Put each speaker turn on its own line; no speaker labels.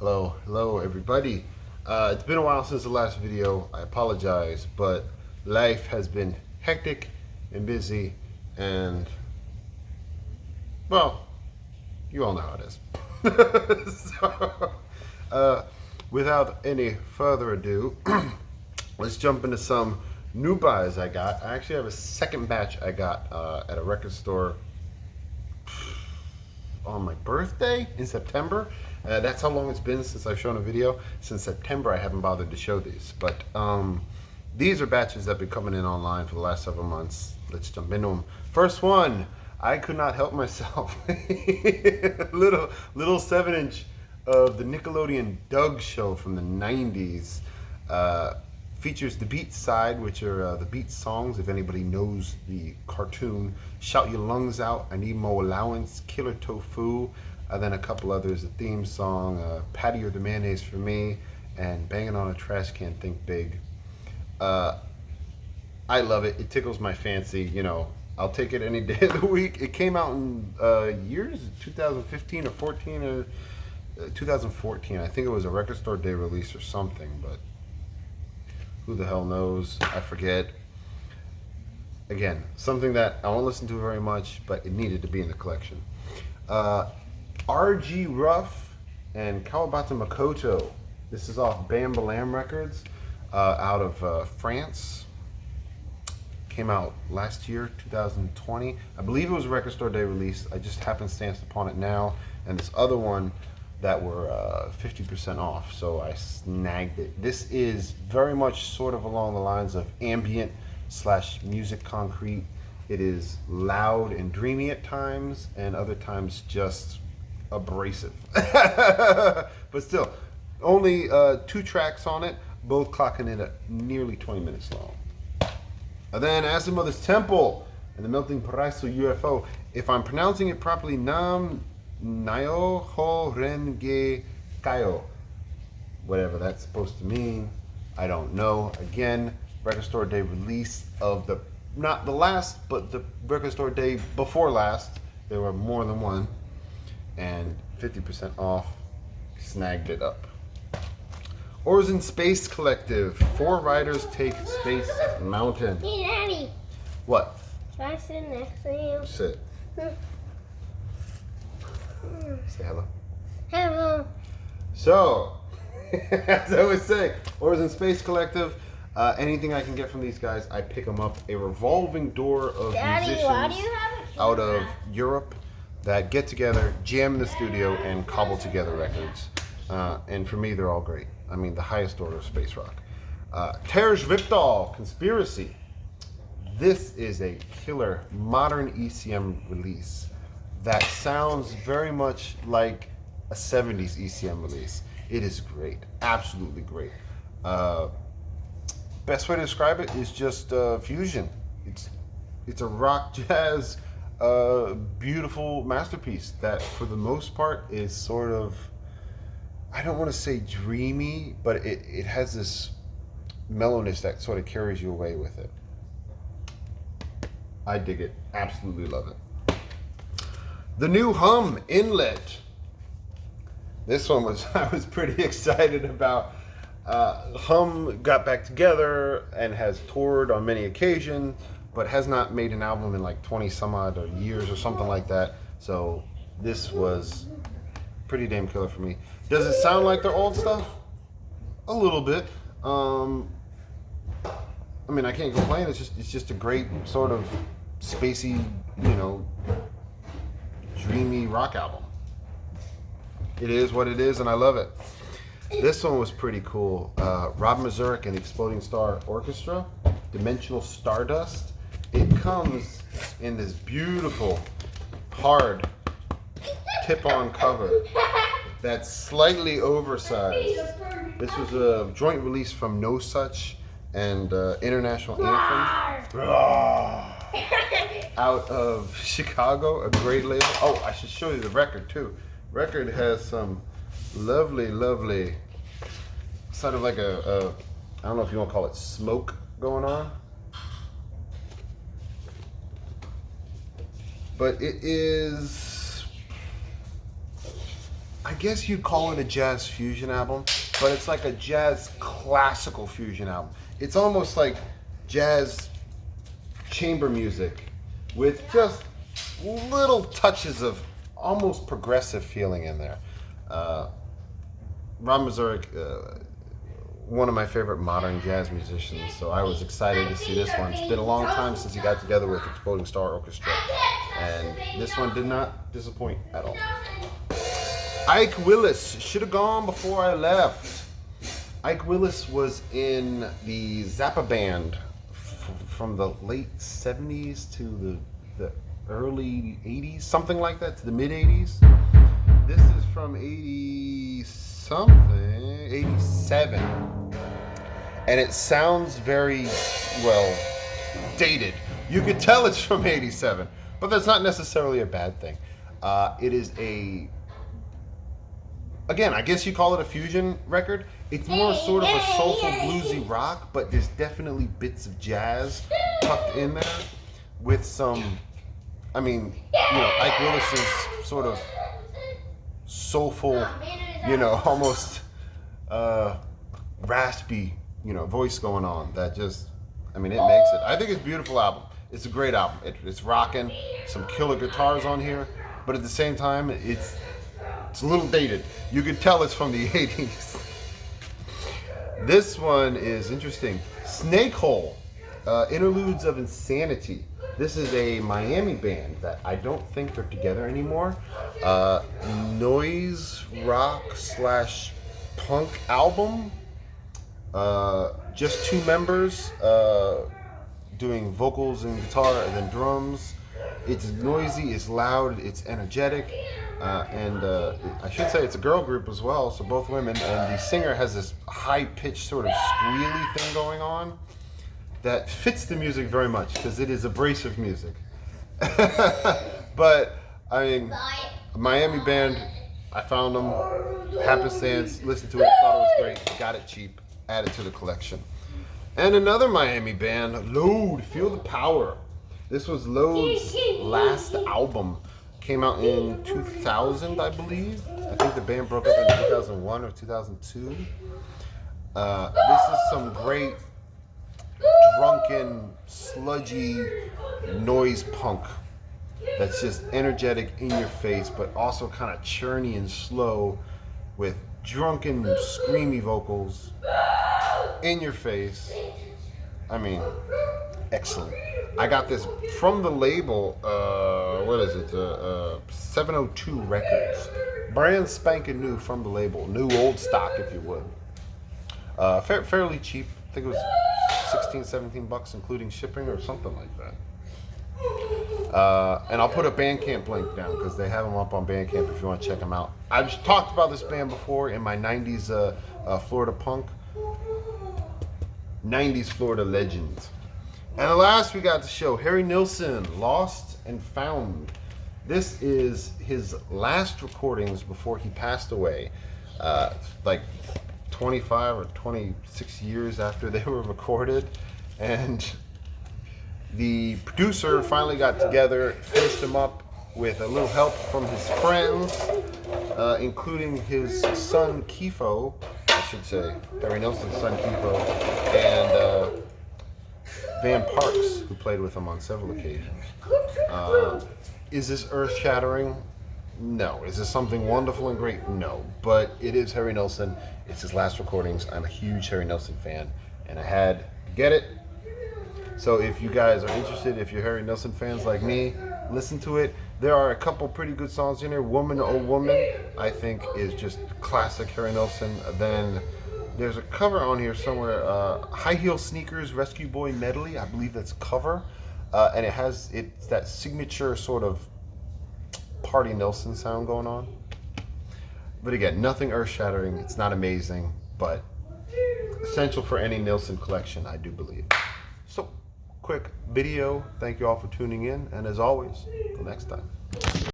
Hello everybody. It's been a while since the last video. I apologize, but life has been hectic and busy, and well, you all know how it is. Without any further ado, let's jump into some new buys I got. I actually have a second batch I got at a record store on my birthday in September. That's how long it's been since I've shown a video. Since September I haven't bothered to show these, but these are batches that have been coming in online for the last several months. Let's jump into them. First one, I could not help myself. little 7-inch of the Nickelodeon Doug show from the 90s. Features the Beat side, which are the Beat songs, if anybody knows the cartoon. Shout Your Lungs Out, I Need More Allowance, Killer Tofu, then a couple others, the theme song, Patty or the Mayonnaise for Me, and Banging on a Trash Can, Think Big. I love it. It tickles my fancy, you know. I'll take it any day of the week. It came out in years, 2015 or 14 or 2014. I think it was a record store day release or something, but who the hell knows? I forget. Again, something that I won't listen to very much, but it needed to be in the collection. RGruff and Kawabata Makoto. This is off Bambalam Records out of France. Came out last year, 2020. I believe it was a record store day release. I just happenstanced upon it now. And this other one that were 50% off, so I snagged it. This is very much sort of along the lines of ambient / music concrete. It is loud and dreamy at times, and other times just abrasive. But still, only 2 tracks on it, both clocking in at nearly 20 minutes long. And then As the Mother's Temple and the Melting Paraiso UFO. If I'm pronouncing it properly, Nam Nayo Ho Renge Kayo. Whatever that's supposed to mean, I don't know. Again, record store day release of the, not the last, but the record store day before last. There were more than one. And 50% off, snagged it up. Origin Space Collective. 4 Riders Take Space Mountain.
Hey, Daddy.
What?
Should I sit next to you?
Sit. Say hello.
Hello.
So, as I was saying, Origin Space Collective. Anything I can get from these guys, I pick them up. A revolving door of
Daddy,
musicians
why do you have a
out of Europe that get together, jam in the studio, and cobble together records. And for me, they're all great. I mean, the highest order of space rock. Tereshviktal Conspiracy. This is a killer modern ECM release that sounds very much like a 70s ECM release. It is great, absolutely great. Best way to describe it is just fusion. It's a rock jazz beautiful masterpiece that for the most part is sort of, I don't want to say dreamy, but it has this mellowness that sort of carries you away with it. I dig it, absolutely love it. The new Hum, Inlet. This one I was pretty excited about. Hum got back together and has toured on many occasions, but has not made an album in like 20 some odd years or something like that. So this was pretty damn killer for me. Does it sound like their old stuff? A little bit. I mean, I can't complain. It's just a great sort of spacey, you know, dreamy rock album. It is what it is, and I love it. This one was pretty cool. Rob Mazurek and the Exploding Star Orchestra, Dimensional Stardust. It comes in this beautiful, hard, tip-on cover that's slightly oversized. This was a joint release from No Such and International Anthem out of Chicago, a great label. Oh, I should show you the record too. Record has some lovely, sort of like a I don't know if you want to call it smoke going on, but it is I guess you'd call it a jazz fusion album, but it's like a jazz classical fusion album. It's almost like jazz chamber music with just little touches of almost progressive feeling in there. Ron Mazurek, one of my favorite modern jazz musicians, so I was excited to see this one. It's been a long time since he got together with Exploding Star Orchestra, and this one did not disappoint at all. Ike Willis, should have gone before I left. Ike Willis was in the Zappa band from the late 70s to the early 80s, something like that, to the mid 80s. This is from 80 something, 87. And it sounds very, well, dated. You could tell it's from 87, but that's not necessarily a bad thing. It is again, I guess you call it a fusion record. It's more sort of a soulful bluesy rock, but there's definitely bits of jazz tucked in there with some, I mean, Ike Willis's sort of soulful, almost raspy, voice going on that just, it makes it. I think it's a beautiful album. It's a great album. It's rocking, some killer guitars on here, but at the same time, it's a little dated. You could tell it's from the 80s. This one is interesting. Snakehole, Interludes of Insanity. This is a Miami band that I don't think they're together anymore. Noise rock / punk album. Just two members doing vocals and guitar and then drums. It's noisy, it's loud, it's energetic, and I should say it's a girl group as well, so both women, and the singer has this high-pitched sort of squealy thing going on that fits the music very much because it is abrasive music. But, Miami band, I found them, happenstance, listened to it, thought it was great, got it cheap, added to the collection. And another Miami band, Load, Feel the Power. This was Load's last album. Came out in 2000, I believe. I think the band broke up in 2001 or 2002. This is some great drunken, sludgy noise punk that's just energetic, in your face, but also kind of churny and slow with drunken, screamy vocals in your face. Excellent. I got this from the label, 702 Records. Brand spanking new from the label. New old stock, if you would. Fairly cheap. I think it was $16-17 including shipping or something like that. And I'll put a Bandcamp link down because they have them up on Bandcamp if you want to check them out. I've talked about this band before in my 90s Florida punk. 90s Florida legends. And the last we got to show, Harry Nilsson, Lost and Found. This is his last recordings before he passed away, like 25 or 26 years after they were recorded. And the producer finally got together, finished them up with a little help from his friends, including his son Kifo, I should say, Harry Nilsson's son Kifo, and Van Parks, who played with him on several occasions. Is this earth-shattering? No. Is this something wonderful and great? No. But it is Harry Nilsson. It's his last recordings. I'm a huge Harry Nilsson fan, and I had to get it. So if you guys are interested, if you're Harry Nilsson fans like me, listen to it. There are a couple pretty good songs in there. Woman, Oh Woman, I think is just classic Harry Nilsson. Then there's a cover on here somewhere, High Heel Sneakers Rescue Boy Medley. I believe that's a cover. And it's that signature sort of Party Nilsson sound going on. But again, nothing earth-shattering. It's not amazing, but essential for any Nilsson collection, I do believe. So, quick video. Thank you all for tuning in. And as always, till next time.